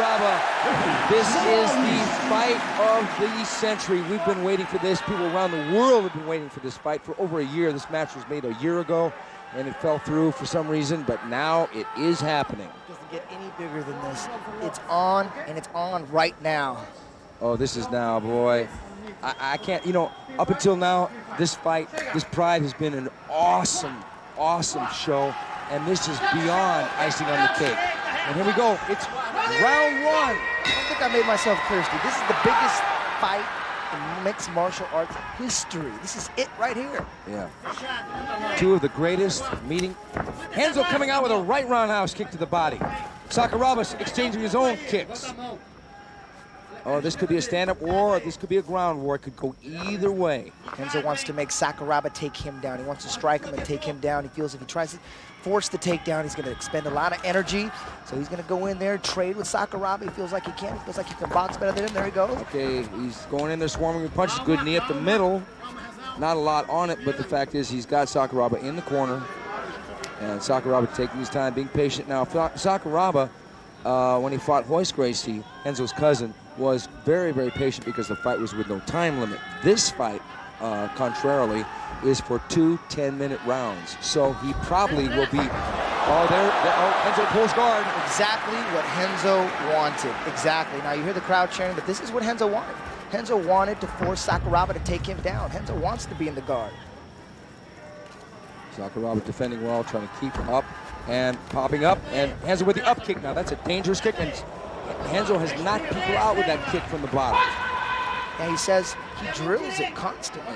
Sakuraba. This is the fight of the century. We've been waiting for this. People around the world have been waiting for this fight for over a year. This match was made a year ago, and it fell through for some reason, but now it is happening. It doesn't get any bigger than this. It's on, and it's on right now. Oh, this is now, boy. I can't, you know, up until now, this fight, this Pride has been an awesome, awesome show, and this is beyond icing on the cake. And here we go. It's round one. I don't think I made myself clear, Steve. This is the biggest fight in mixed martial arts history. This is it right here. Yeah. Two of the greatest meeting. Renzo coming out with a right roundhouse kick to the body. Sakuraba exchanging his own kicks. Oh, this could be a stand-up war, or this could be a ground war. It could go either way. Renzo wants to make Sakuraba take him down. He wants to strike him and take him down. He feels if he tries to force the takedown, he's going to expend a lot of energy. So he's going to go in there, trade with Sakuraba. He feels like he can. He feels like he can box better than him. There he goes. Okay, he's going in there swarming with punches. Good knee at the middle. Not a lot on it, but the fact is he's got Sakuraba in the corner. And Sakuraba taking his time, being patient. Now, Sakuraba, when he fought Royce Gracie, Renzo's cousin, was very, very patient because the fight was with no time limit. This fight, contrarily, is for 2 10-minute rounds. So he probably will be, Renzo pulls guard. Exactly what Renzo wanted, exactly. Now you hear the crowd cheering, but this is what Renzo wanted. Renzo wanted to force Sakuraba to take him down. Renzo wants to be in the guard. Sakuraba defending well, trying to keep up and popping up, and Renzo with the up kick. Now that's a dangerous kick, and Renzo has knocked people out with that kick from the bottom. And he says he drills it constantly.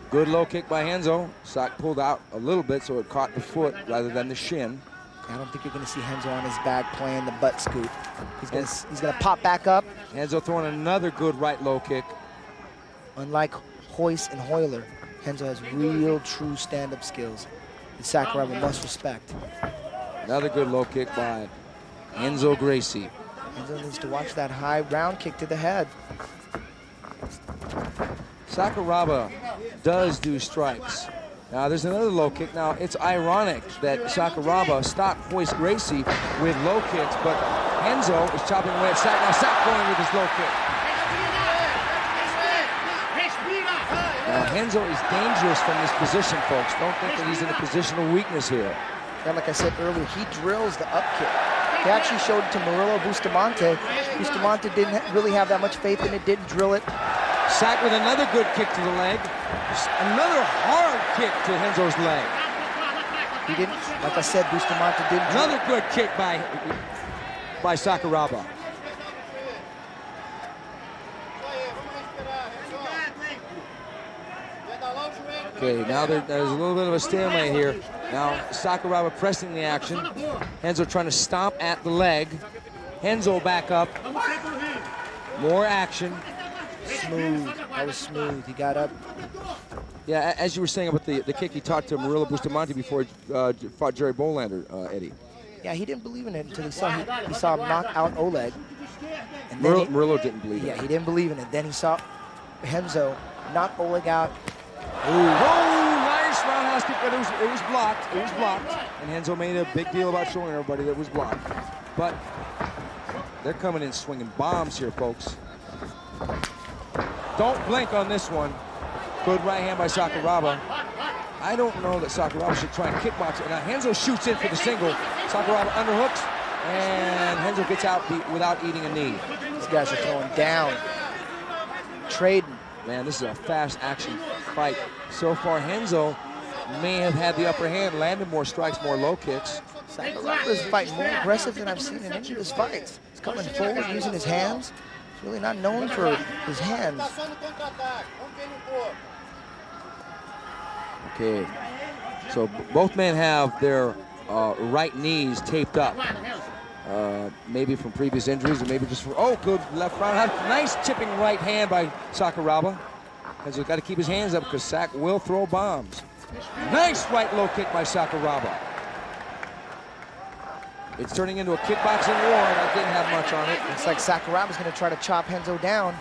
Good low kick by Renzo. Sak pulled out a little bit so it caught the foot rather than the shin. I don't think you're going to see Renzo on his back playing the butt scoop. He's going to pop back up. Renzo throwing another good right low kick. Unlike Royce and Hoyler, Renzo has real, true stand-up skills that Sakuraba must respect. Another good low kick by Renzo Gracie. Renzo needs to watch that high round kick to the head. Sakuraba does do strikes. Now there's another low kick. Now it's ironic that Sakuraba stopped Royce Gracie with low kicks, but Renzo is chopping away at Sak. Now Sak going with his low kick. Now Renzo is dangerous from this position, folks. Don't think that he's in a position of weakness here. Yeah, like I said earlier, he drills the up kick. He actually showed it to Murillo Bustamante. Bustamante didn't really have that much faith in it, didn't drill it. Sak with another good kick to the leg. Another hard kick to Renzo's leg. He didn't, like I said, Bustamante didn't. Another good kick by Sakuraba. Okay, now there's a little bit of a stalemate here. Now Sakuraba pressing the action. Renzo trying to stomp at the leg. Renzo back up. More action. Smooth. That was smooth. He got up. Yeah, as you were saying about the kick, he talked to Murillo Bustamante before he fought Jerry Bolander, Eddie. Yeah, he didn't believe in it until he saw him knock out Oleg. And Murillo didn't believe it. Yeah, he didn't believe in it. Then he saw Renzo knock Oleg out. Ooh. Oh, nice roundhouse kick, but it was blocked. It was blocked. And Renzo made a big deal about showing everybody that it was blocked. But they're coming in swinging bombs here, folks. Don't blink on this one. Good right hand by Sakuraba. I don't know that Sakuraba should try and kickbox it. Now Renzo shoots in for the single. Sakuraba underhooks, and Renzo gets out without eating a knee. These guys are throwing down, trading. Man, this is a fast action fight. So far, Renzo may have had the upper hand, landed more strikes, more low kicks. Sakuraba is fighting more aggressive than I've seen in any of his fights. He's coming forward using his hands. He's really not known for his hands. Okay, so both men have their right knees taped up. Maybe from previous injuries, or maybe just from, oh, good left round. Nice chipping right hand by Sakuraba. He's got to keep his hands up because Sak will throw bombs. Nice right low kick by Sakuraba. It's turning into a kickboxing war, and I didn't have much on it. Looks like Sakuraba's going to try to chop Renzo down.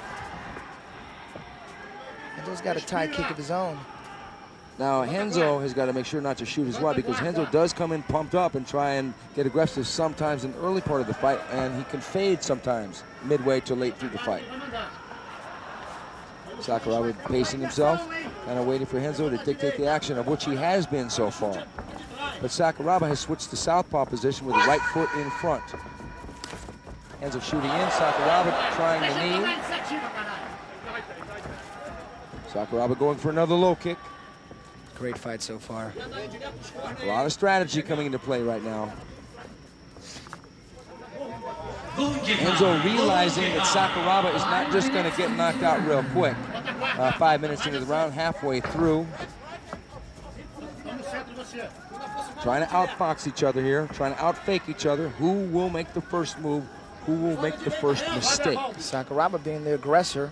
Renzo's got a tie kick of his own. Now, Renzo has got to make sure not to shoot as well, because Renzo does come in pumped up and try and get aggressive sometimes in the early part of the fight, and he can fade sometimes midway to late through the fight. Sakuraba pacing himself, kind of waiting for Renzo to dictate the action, of which he has been so far. But Sakuraba has switched to southpaw position with the right foot in front. Renzo shooting in, Sakuraba trying the knee. Sakuraba going for another low kick. Great fight so far. A lot of strategy coming into play right now. Renzo realizing that Sakuraba is not just going to get knocked out real quick. 5 minutes into the round, halfway through. Trying to outfox each other here, trying to outfake each other. Who will make the first move? Who will make the first mistake? Sakuraba being the aggressor,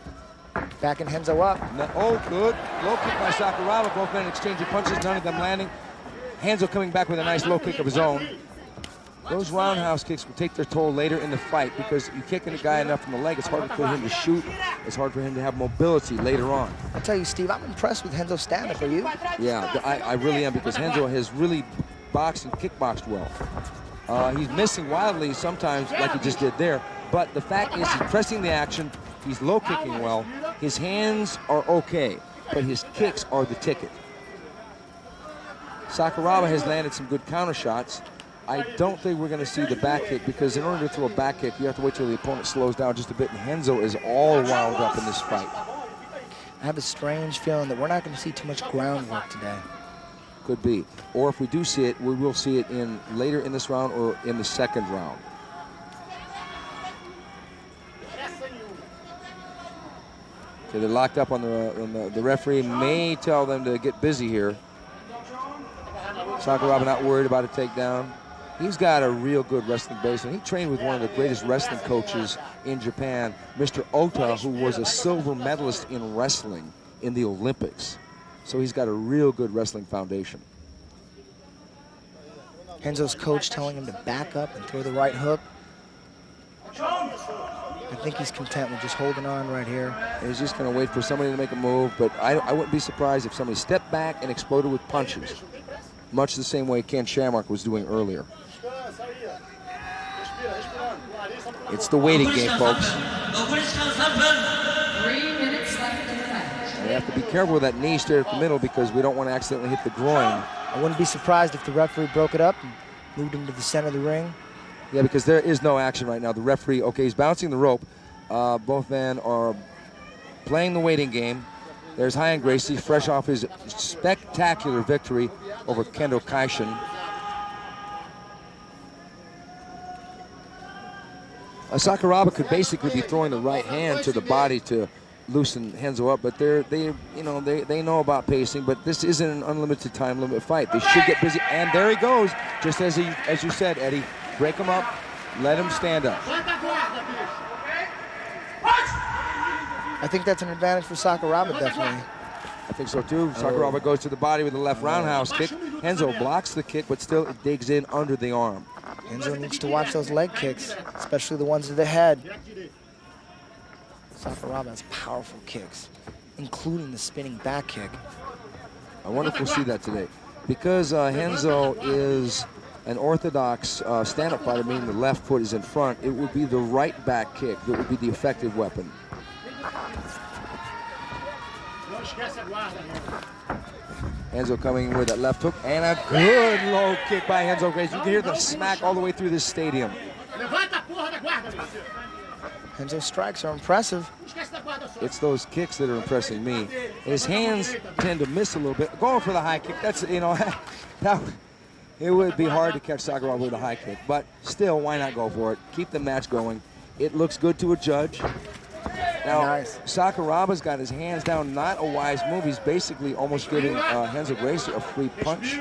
backing Renzo up. Oh, good. Low kick by Sakuraba. Both men exchanging punches, none of them landing. Renzo coming back with a nice low kick of his own. Those roundhouse kicks will take their toll later in the fight, because you kicking a guy enough from the leg, it's hard for him to shoot. It's hard for him to have mobility later on. I'll tell you, Steve, I'm impressed with Renzo's stand-up. Are you? Yeah, I really am, because Renzo has really boxed and kickboxed well. He's missing wildly sometimes, like he just did there, but the fact is he's pressing the action, he's low kicking well, his hands are okay, but his kicks are the ticket. Sakuraba has landed some good counter shots. I don't think we're going to see the back kick, because in order to throw a back kick, you have to wait till the opponent slows down just a bit, and Renzo is all wound up in this fight. I have a strange feeling that we're not going to see too much groundwork today. Could be. Or if we do see it, we will see it in later in this round or in the second round. Okay, they're locked up on the referee may tell them to get busy here. Sakuraba not worried about a takedown. He's got a real good wrestling base, and he trained with one of the greatest wrestling coaches in Japan, Mr. Ota, who was a silver medalist in wrestling in the Olympics. So he's got a real good wrestling foundation. Renzo's coach telling him to back up and throw the right hook. I think he's content with just holding on right here. He's just going to wait for somebody to make a move, but I wouldn't be surprised if somebody stepped back and exploded with punches, much the same way Ken Shamrock was doing earlier. It's the waiting game, folks. 3 minutes left in the match. We have to be careful with that knee straight up the middle, because we don't want to accidentally hit the groin. I wouldn't be surprised if the referee broke it up and moved him to the center of the ring. Yeah, because there is no action right now. The referee, okay, he's bouncing the rope. Both men are playing the waiting game. There's Ryan Gracie, fresh off his spectacular victory over Kendo Kaishin. Sakuraba could basically be throwing the right hand to the body to loosen Renzo up, but they know about pacing, but this isn't an unlimited time limit fight. They should get busy, and there he goes, just as you said, Eddie. Break him up, let him stand up. I think that's an advantage for Sakuraba, definitely. I think so too. Sakuraba goes to the body with the left roundhouse kick. Renzo blocks the kick, but still it digs in under the arm. Renzo needs to watch those leg kicks, especially the ones to the head. Sakuraba has powerful kicks, including the spinning back kick. I wonder if we'll see that today. Because Renzo is an orthodox stand-up fighter, meaning the left foot is in front, it would be the right back kick that would be the effective weapon. Renzo coming with that left hook, and a good low kick by Renzo Gracie. You can hear the smack all the way through this stadium. Renzo's strikes are impressive. It's those kicks that are impressing me. His hands tend to miss a little bit. Going for the high kick, that's, it would be hard to catch Sakuraba with a high kick, but still, why not go for it? Keep the match going. It looks good to a judge. Now, nice. Sakuraba's got his hands down, not a wise move. He's basically almost giving Renzo Gracie a free punch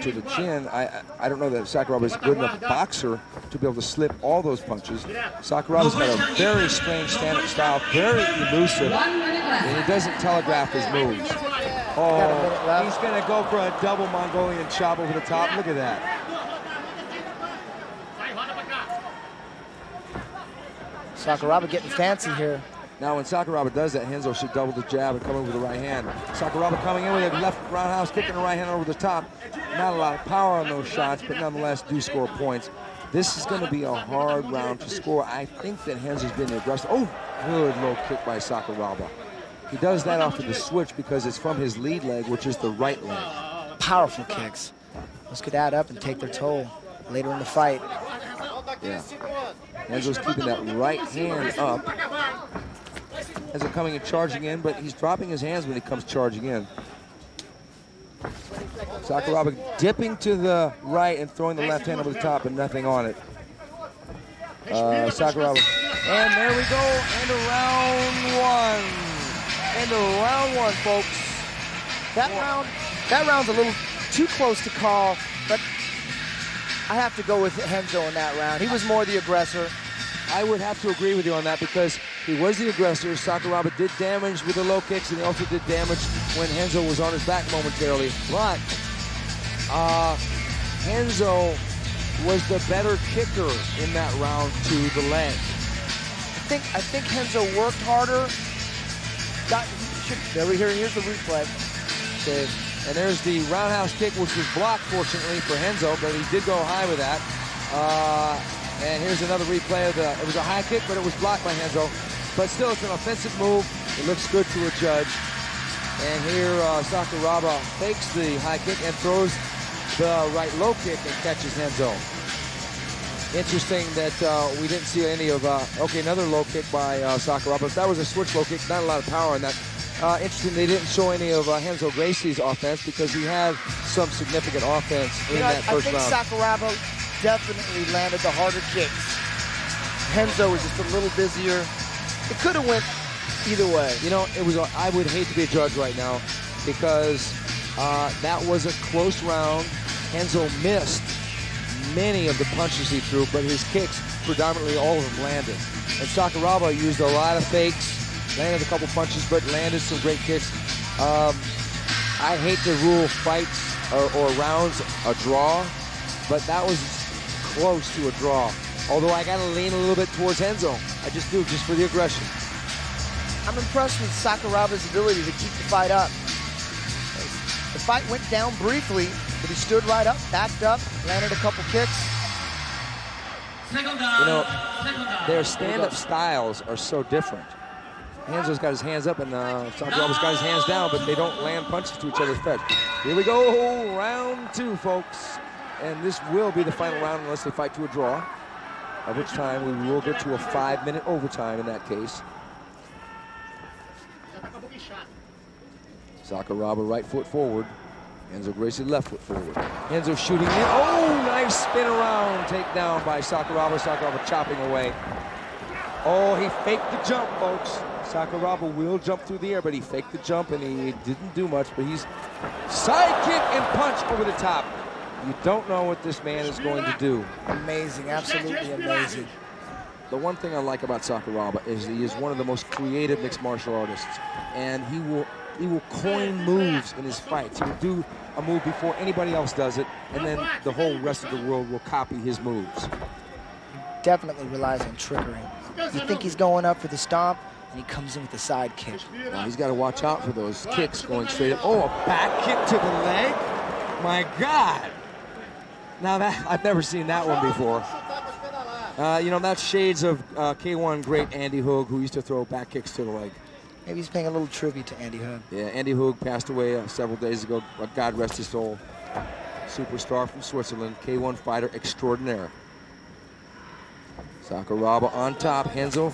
to the chin. I don't know that Sakuraba is a good enough boxer to be able to slip all those punches. Sakuraba's got a very strange stand-up style, very elusive, and he doesn't telegraph his moves. Oh, he's going to go for a double Mongolian chop over the top. Look at that. Sakuraba getting fancy here. Now, when Sakuraba does that, Renzo should double the jab and come in with the right hand. Sakuraba coming in with a left roundhouse kick and a right hand over the top. Not a lot of power on those shots, but nonetheless do score points. This is going to be a hard round to score. I think that Renzo's been aggressive. Oh, good low kick by Sakuraba. He does that off of the switch because it's from his lead leg, which is the right leg. Powerful kicks. Those could add up and take their toll later in the fight. Yeah. Renzo's keeping that right hand up as they're coming and charging in, but he's dropping his hands when he comes charging in. Sakuraba dipping to the right and throwing the left hand over the top and nothing on it. Sakuraba. And there we go, end of round one. End of round one, folks. That round's a little too close to call, but I have to go with Renzo in that round. He was more the aggressor. I would have to agree with you on that because he was the aggressor. Sakuraba did damage with the low kicks, and he also did damage when Renzo was on his back momentarily. But Renzo was the better kicker in that round to the leg. I think Renzo worked harder. Here's the replay. Okay. And there's the roundhouse kick, which was blocked, fortunately, for Renzo, but he did go high with that. And here's another replay of it was a high kick, but it was blocked by Renzo. But still, it's an offensive move. It looks good to a judge. And here, Sakuraba fakes the high kick and throws the right low kick and catches Renzo. Interesting that we didn't see any of, another low kick by Sakuraba. That was a switch low kick, not a lot of power in that. Interesting, they didn't show any of Renzo Gracie's offense because he had some significant offense in that first round. I think Sakuraba definitely landed the harder kicks. Renzo was just a little busier. It could have went either way. You know, I would hate to be a judge right now because that was a close round. Renzo missed many of the punches he threw, but his kicks, predominantly all of them, landed. And Sakuraba used a lot of fakes, landed a couple punches, but landed some great kicks. I hate to rule fights or rounds a draw, but that was close to a draw. Although I got to lean a little bit towards Renzo. I just do, just for the aggression. I'm impressed with Sakuraba's ability to keep the fight up. The fight went down briefly, but he stood right up, backed up, landed a couple kicks. You know, their stand-up styles are so different. Renzo's got his hands up and Sakuraba's got his hands down, but they don't land punches to each other's face. Here we go, round two, folks. And this will be the final round unless they fight to a draw, at which time we will get to a 5-minute overtime in that case. Sakuraba right foot forward. Renzo Gracie left foot forward. Renzo shooting in. Oh, nice spin around. Takedown by Sakuraba. Sakuraba chopping away. Oh, he faked the jump, folks. Sakuraba will jump through the air, but he faked the jump and he didn't do much, but he's side kick and punch over the top. You don't know what this man is going to do. Amazing, absolutely amazing. The one thing I like about Sakuraba is he is one of the most creative mixed martial artists, and he will coin moves in his fights. He will do a move before anybody else does it, and then the whole rest of the world will copy his moves. Definitely relies on trickery. You think he's going up for the stomp, and he comes in with the side kick. Now he's got to watch out for those kicks going straight up. Oh, a back kick to the leg? My God. Now that I've never seen that one before. You know, that's shades of K1 great Andy Hoog, who used to throw back kicks to the leg. Maybe he's paying a little tribute to Andy Hoog. Yeah, Andy Hoog passed away several days ago. God rest his soul. Superstar from Switzerland, K1 fighter extraordinaire. Sakuraba on top, Renzo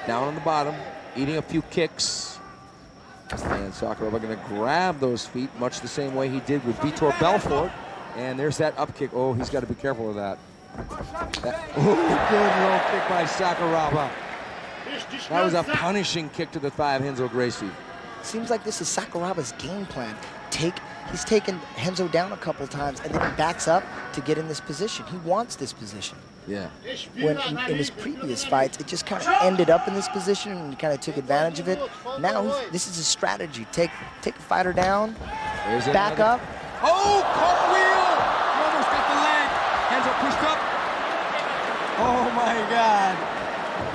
down on the bottom, eating a few kicks. And Sakuraba going to grab those feet much the same way he did with Vitor Belfort. And there's that up kick. Oh, he's got to be careful of that. Good low kick by Sakuraba. That was a punishing kick to the thigh of Renzo Gracie. Seems like this is Sakuraba's game plan. He's taken Renzo down a couple times, and then he backs up to get in this position. He wants this position. Yeah. When in his previous fights, it just kind of ended up in this position, and he kind of took advantage of it. Now this is a strategy. Take a fighter down, back up. Oh, cartwheel! He almost got the leg. Renzo pushed up. Oh my God.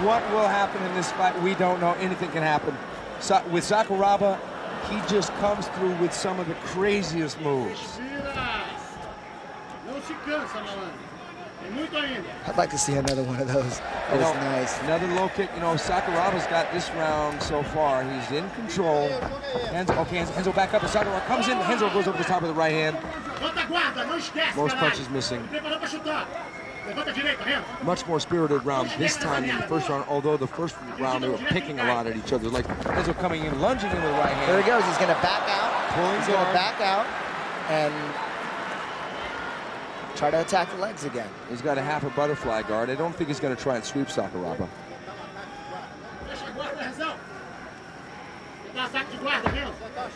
What will happen in this fight? We don't know. Anything can happen. With Sakuraba, he just comes through with some of the craziest moves. I'd like to see another one of those. That was nice. Another low kick. You know, Sakuraba's got this round so far. He's in control. Renzo back up. And Sakuraba comes in. Renzo goes over the top of the right hand. Most punches missing. Much more spirited round this time than the first round, although the first round they were picking a lot at each other. Like Renzo coming in, lunging in with the right hand. There he goes. He's going to back out. He's going to back out and try to attack the legs again. He's got a half a butterfly guard. I don't think he's going to try and sweep Sakuraba.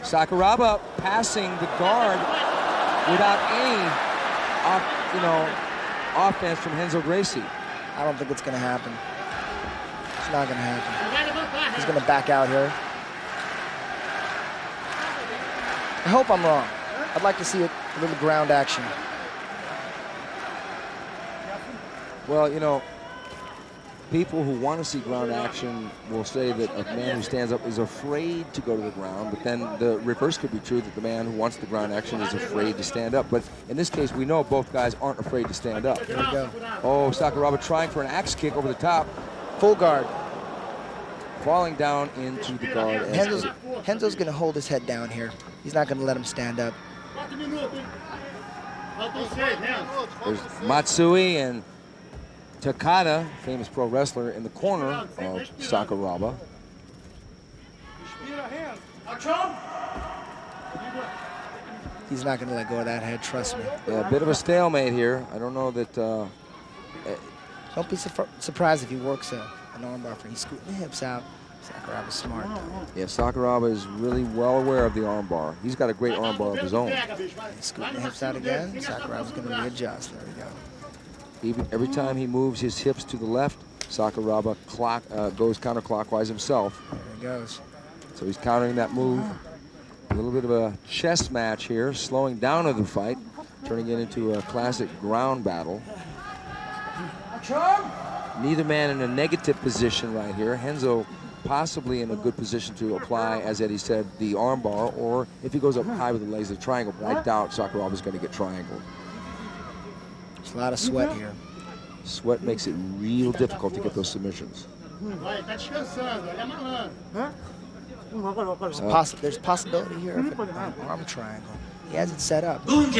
Sakuraba passing the guard without any, offense from Renzo Gracie. I don't think it's going to happen. It's not going to happen. He's going to back out here. I hope I'm wrong. I'd like to see a little ground action. Well, people who want to see ground action will say that a man who stands up is afraid to go to the ground, but then the reverse could be true, that the man who wants the ground action is afraid to stand up. But in this case, we know both guys aren't afraid to stand up. Here we go. Oh, Sakuraba trying for an axe kick over the top. Full guard. Falling down into the guard. Renzo's going to hold his head down here. He's not going to let him stand up. There's Matsui and Takada, famous pro wrestler, in the corner of Sakuraba. He's not going to let go of that head, trust me. Yeah, a bit of a stalemate here. I don't know that... Don't be surprised if he works an armbar for. He's scooting the hips out. Sakuraba's smart, though. Yeah, Sakuraba is really well aware of the armbar. He's got a great armbar of his own. He's scooting the hips out again. Sakuraba's going to readjust. There we go. Every time he moves his hips to the left, Sakuraba goes counterclockwise himself. There he goes. So he's countering that move. A little bit of a chess match here, slowing down of the fight, turning it into a classic ground battle. Neither man in a negative position right here. Renzo possibly in a good position to apply, as Eddie said, the armbar, or if he goes up high with the legs, the triangle. But I doubt Sakuraba's going to get triangled. There's a lot of sweat here. Sweat makes it real difficult to get those submissions. There's possibility here of an arm triangle. He has it set up. If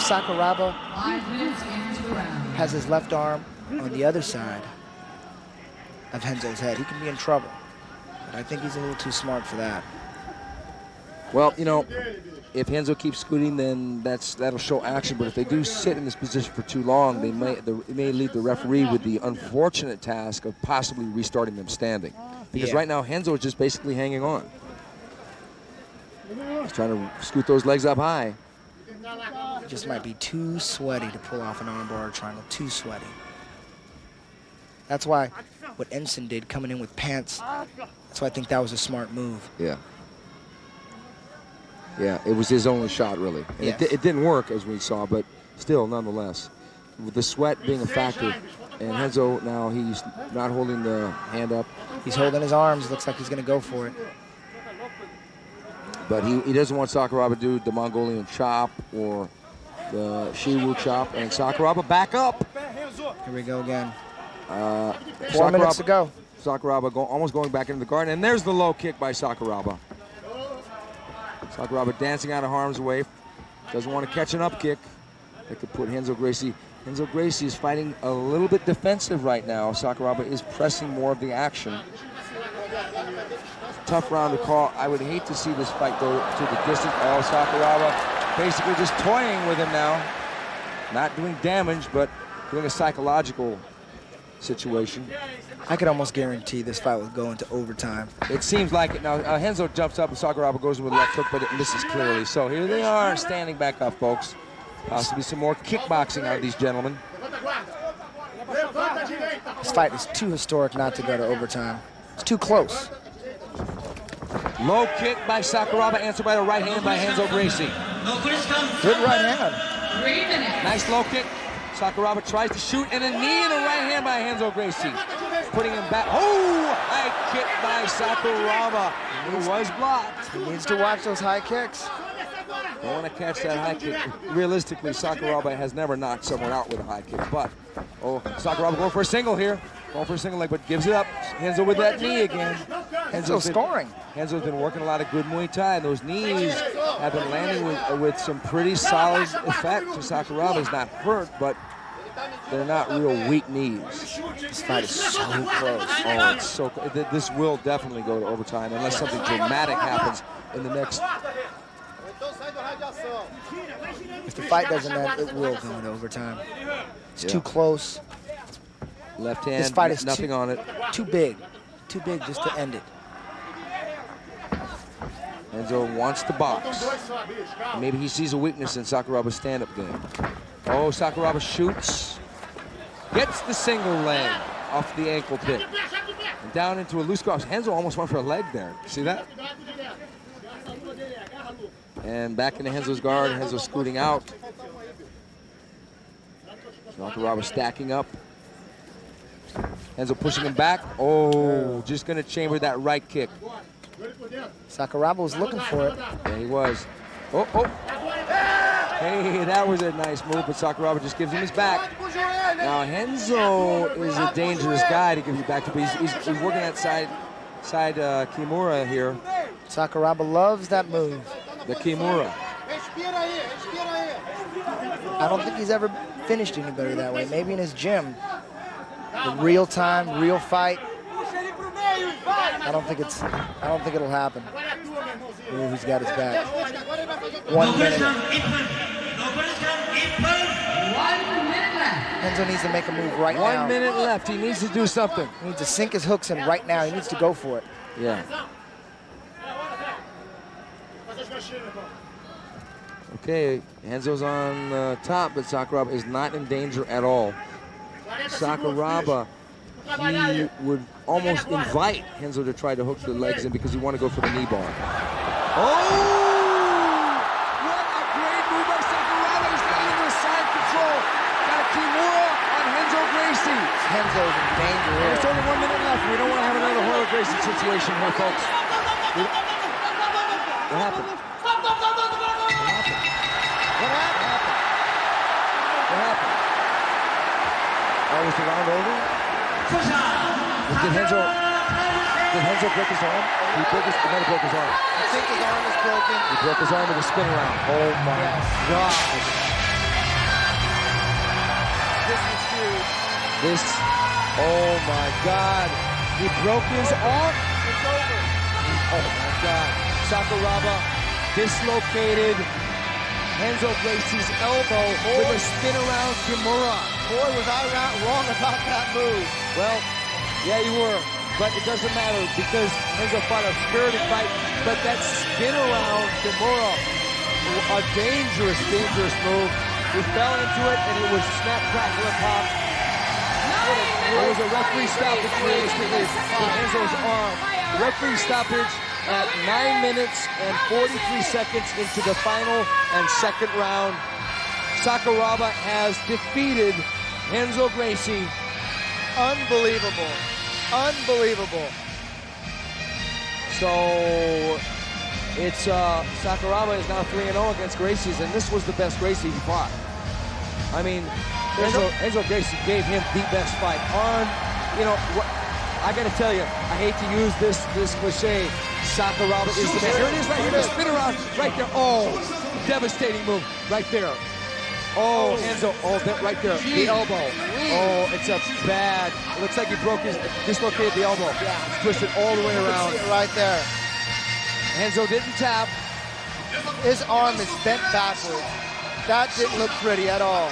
Sakuraba 5 minutes into the round. has his left arm on the other side of Renzo's head, he can be in trouble. But I think he's a little too smart for that. Well, if Renzo keeps scooting, then that'll show action. But if they do sit in this position for too long, it may leave the referee with the unfortunate task of possibly restarting them standing. Because right now, Renzo is just basically hanging on. He's trying to scoot those legs up high. It just might be too sweaty to pull off an armbar or triangle. Too sweaty. That's why what Ensign did, coming in with pants, that's why I think that was a smart move. Yeah. Yeah, it was his only shot, really. And Yes. it didn't work, as we saw, but still, nonetheless. With the sweat being a factor, and Renzo now, he's not holding the hand up. He's holding his arms. Looks like he's going to go for it. But he doesn't want Sakuraba to do the Mongolian chop or the Shiwu chop. And Sakuraba back up. Here we go again. 4 minutes to go. Sakuraba almost going back into the guard. And there's the low kick by Sakuraba. Sakuraba dancing out of harm's way. Doesn't want to catch an up kick. That could put Renzo Gracie. Renzo Gracie is fighting a little bit defensive right now. Sakuraba is pressing more of the action. Tough round to call. I would hate to see this fight go to the distance. Oh, Sakuraba basically just toying with him now. Not doing damage, but doing a psychological situation. I could almost guarantee this fight will go into overtime. It seems like it. Now, Renzo jumps up and Sakuraba goes in with a left hook, but it misses clearly. So here they are standing back up, folks. Possibly some more kickboxing out of these gentlemen. This fight is too historic not to go to overtime. It's too close. Low kick by Sakuraba, answered by the right hand by Renzo Gracie. Good right hand. 3 minutes. Nice low kick. Sakuraba tries to shoot, and a knee and a right hand by Renzo Gracie. Putting him back. Oh, high kick by Sakuraba. It was blocked. He needs to watch those high kicks. Don't want to catch that high kick. Realistically, Sakuraba has never knocked someone out with a high kick, but, oh, Sakuraba going for a single here. Going for a single leg, but gives it up. Renzo with that knee again. Renzo's scoring. Renzo's been working a lot of good Muay Thai, and those knees have been landing with some pretty solid effect. So Sakuraba's not hurt, but they're not real weak knees. This fight is so close. Oh, it's so close. This will definitely go to overtime unless something dramatic happens in the next. If the fight doesn't end, it will go into overtime. It's too close. Left hand, This fight is nothing on it. Too big just to end it. Renzo wants to box. Maybe he sees a weakness in Sakuraba's stand-up game. Oh, Sakuraba shoots. Gets the single leg off the ankle pick. And down into a loose cross. Renzo almost went for a leg there. See that? And back into Renzo's guard. Renzo scooting out. Sakuraba stacking up. Renzo pushing him back. Oh, just going to chamber that right kick. Sakuraba was looking for it. Yeah, he was. Oh. Hey, that was a nice move, but Sakuraba just gives him his back. Now, Renzo is a dangerous guy to give you back to, but he's working that side Kimura here. Sakuraba loves that move. The Kimura. I don't think he's ever finished anybody that way. Maybe in his gym. The real time, real fight. I don't think it'll happen. Ooh, he's got his back. 1 minute. 1 minute left. Renzo needs to make a move right now. 1 minute left. He needs to do something. He needs to sink his hooks in right now. He needs to go for it. Yeah. Okay, Renzo's on top, but Sakuraba is not in danger at all. Sakuraba, he would almost invite Renzo to try to hook the legs in because he want to go for the knee bar. Oh! What a great move by Sakuraba. He's got into side control. Got a Kimura on Renzo Gracie. Renzo's in danger here. There's only 1 minute left. We don't want to have another Renzo Gracie situation here, folks. What happened? Oh, was the round over? Did Renzo break his arm? He might have broke his arm. I think his arm is broken. He broke his arm with a spin around. Oh my God. This is huge. Oh my God. He broke his arm? It's over. Oh my God. Sakuraba dislocated Renzo Gracie's elbow with a spin around Kimura. Boy, was I wrong about that move. Well, yeah, you were, but it doesn't matter because Renzo fought a spirited fight, but that spin around Kimura, a dangerous move. He fell into it and it was snap, crackle, and pop. There was a referee stoppage realistically for Renzo's arm. Referee stoppage at 9 minutes and 43 seconds into the final and second round. Sakuraba has defeated Renzo Gracie. Unbelievable. Unbelievable. So it's Sakuraba is now 3-0 against Gracie's, and this was the best Gracie he fought. I mean, Renzo Gracie gave him the best fight. I gotta tell you, I hate to use this cliche. Sakuraba is the man. Here it is right here, the spin around right there. Oh, devastating move right there. Oh, Renzo, right there, the elbow. Oh, it's a bad, it looks like he dislocated the elbow. Yeah. Twisted all the way around. Right there. Renzo didn't tap. His arm is bent backwards. That didn't look pretty at all.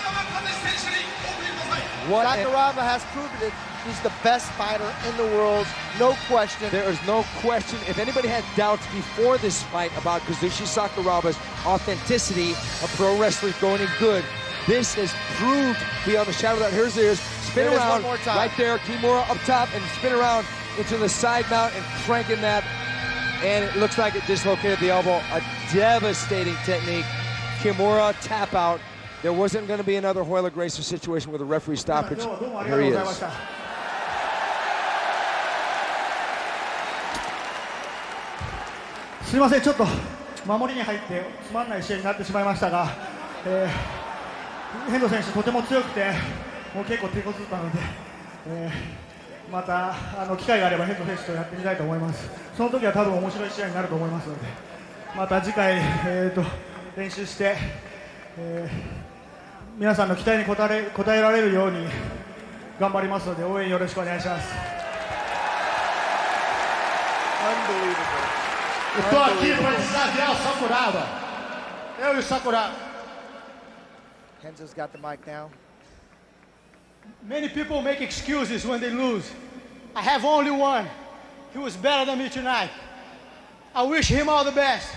Sakuraba has proven it. He's the best fighter in the world, no question. There is no question. If anybody had doubts before this fight about Kazushi Sakuraba's authenticity of pro wrestling going in good, this is proved beyond a shadow of a doubt. Here's theirs. Spin around right there. Kimura up top and spin around into the side mount and cranking that. And it looks like it dislocated the elbow. A devastating technique. Kimura tap out. There wasn't going to be another Royler Gracie situation with a referee stoppage. Here he is. すみません、ちょっと守りに入ってつまんない試合になってしまいましたが、遠藤選手とても強くて、もう結構手こずったので、また機会があれば遠藤選手とやってみたいと思います。その時は多分面白い試合になると思いますので、また次回、練習して、皆さんの期待に応えられるように頑張りますので、応援よろしくお願いします。Eu tô aqui para desafiar o Sakuraba. Eu e o Sakuraba. Renzo's got the mic now. Many people make excuses when they lose. I have only one. He was better than me tonight. I wish him all the best.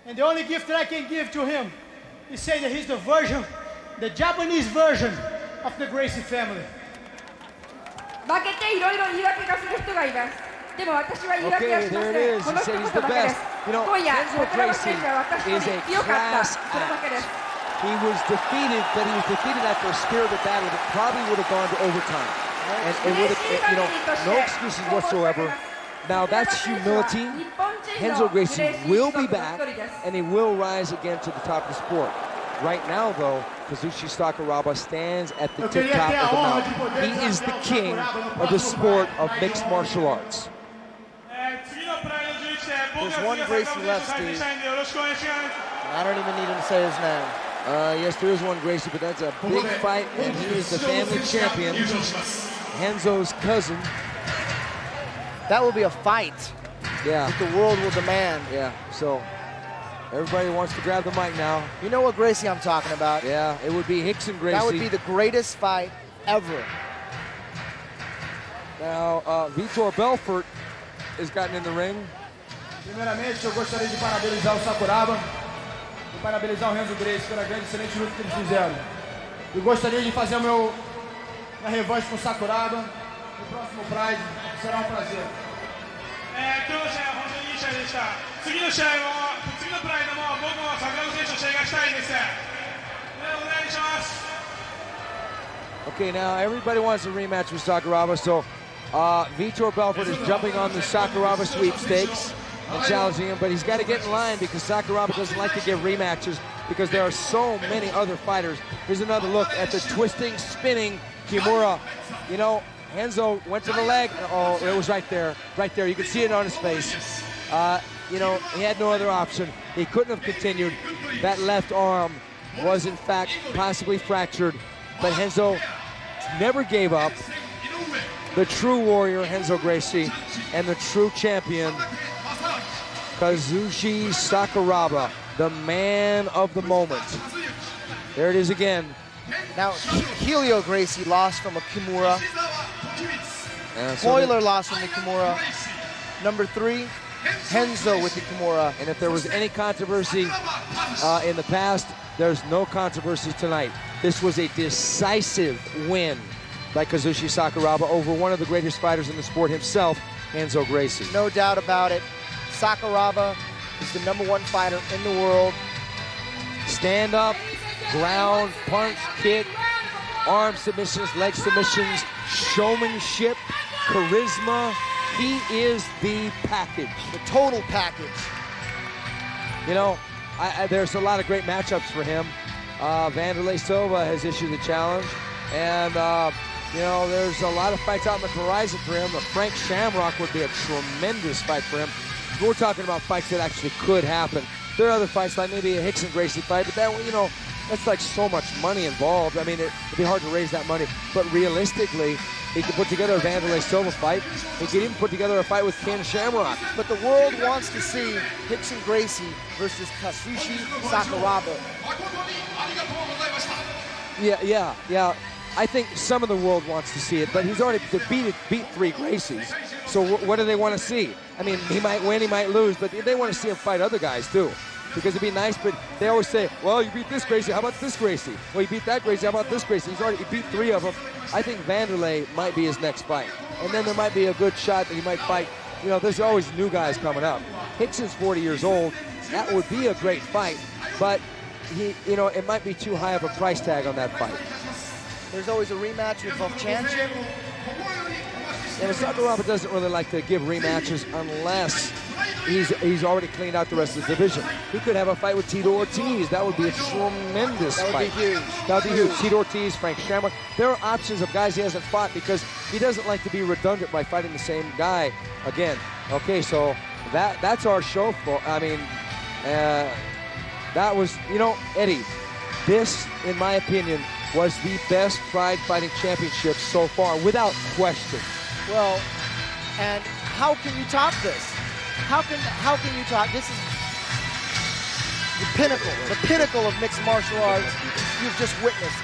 And the only gift that I can give to him is say that he's the version, the Japanese version of the Gracie family. 負けていろいろ言い訳がする人がいます。でも私は言い訳はしません。この一言だけです。今夜、桜庭選手は私より強かった。それだけです。He was defeated, but he was defeated after a spirited battle that probably would have gone to overtime. And it would have, no excuses whatsoever. Now that's humility. Renzo Gracie will be back, and he will rise again to the top of the sport. Right now, though, Kazushi Sakuraba stands at the tip top of the mountain. He is the king of the sport of mixed martial arts. There's one Gracie left, Steve. I don't even need him to say his name. Yes, there is one Gracie, but that's a big fight, and he is the family champion, Renzo's cousin. That will be a fight. Yeah. That the world will demand. Yeah, so everybody wants to grab the mic now. You know what Gracie I'm talking about. Yeah, it would be Rickson Gracie. That would be the greatest fight ever. Now, Vitor Belfort has gotten in the ring. Primeiramente, eu gostaria de parabenizar o Sakuraba e parabenizar o Renzo Gracie pela grande excelente luta que eles fizeram. E gostaria de fazer minha revanche com o Sakuraba no próximo Pride. Será um prazer. 今日の試合は本当にいい試合でした。次の試合も、次のプライドも僕も桜庭選手と試合がしたいです。お願いします。Okay, now everybody wants a rematch with Sakuraba, so Vitor Belfort is jumping on the Sakuraba sweepstakes and challenging him, but he's got to get in line because Sakuraba doesn't like to give rematches because there are so many other fighters. Here's another look at the twisting, spinning Kimura. You know, Renzo went to the leg. Oh, it was right there. Right there. You can see it on his face. You know, he had no other option. He couldn't have continued. That left arm was, in fact, possibly fractured, but Renzo never gave up. The true warrior, Renzo Gracie, and the true champion, Kazushi Sakuraba, the man of the moment. There it is again. Now, Helio Gracie lost from a Kimura. So Royler lost from the Kimura. Number 3, Renzo with the Kimura. And if there was any controversy in the past, there's no controversy tonight. This was a decisive win by Kazushi Sakuraba over one of the greatest fighters in the sport himself, Renzo Gracie. No doubt about it. Sakuraba is the #1 fighter in the world. Stand up, ground, punch, kick, arm submissions, leg submissions, showmanship, charisma. He is the package. The total package. You know, there's a lot of great matchups for him. Vanderlei Silva has issued the challenge. And, you know, there's a lot of fights out on the horizon for him. Frank Shamrock would be a tremendous fight for him. We're talking about fights that actually could happen. There are other fights, like maybe a Rickson Gracie fight, but that, you know, that's like so much money involved. I mean, it'd be hard to raise that money. But realistically, he could put together a Vanderlei Silva fight. He could even put together a fight with Ken Shamrock. But the world wants to see Rickson Gracie versus Kazushi Sakuraba. Yeah. I think some of the world wants to see it, but he's already beat 3 Gracies. So what do they want to see? I mean, he might win, he might lose, but they want to see him fight other guys too. Because it'd be nice, but they always say, well, you beat this Gracie, how about this Gracie? Well, you beat that Gracie, how about this Gracie? He beat 3 of them. I think Vanderlei might be his next fight. And then there might be a good shot that he might fight. You know, there's always new guys coming up. Rickson's 40 years old. That would be a great fight, but it might be too high of a price tag on that fight. There's always a rematch with Vovchanchik. And Sakuraba doesn't really like to give rematches unless he's already cleaned out the rest of the division. He could have a fight with Tito Ortiz. That would be a tremendous fight. That would be huge. That would be huge. Tito Ortiz, Frank Shamrock. There are options of guys he hasn't fought because he doesn't like to be redundant by fighting the same guy again. Okay, so that's our show for. I mean, that was, Eddie, this, in my opinion, was the best Pride Fighting Championship so far, without question. Well, and how can you top this? How can you top this? Is the pinnacle of mixed martial arts you've just witnessed.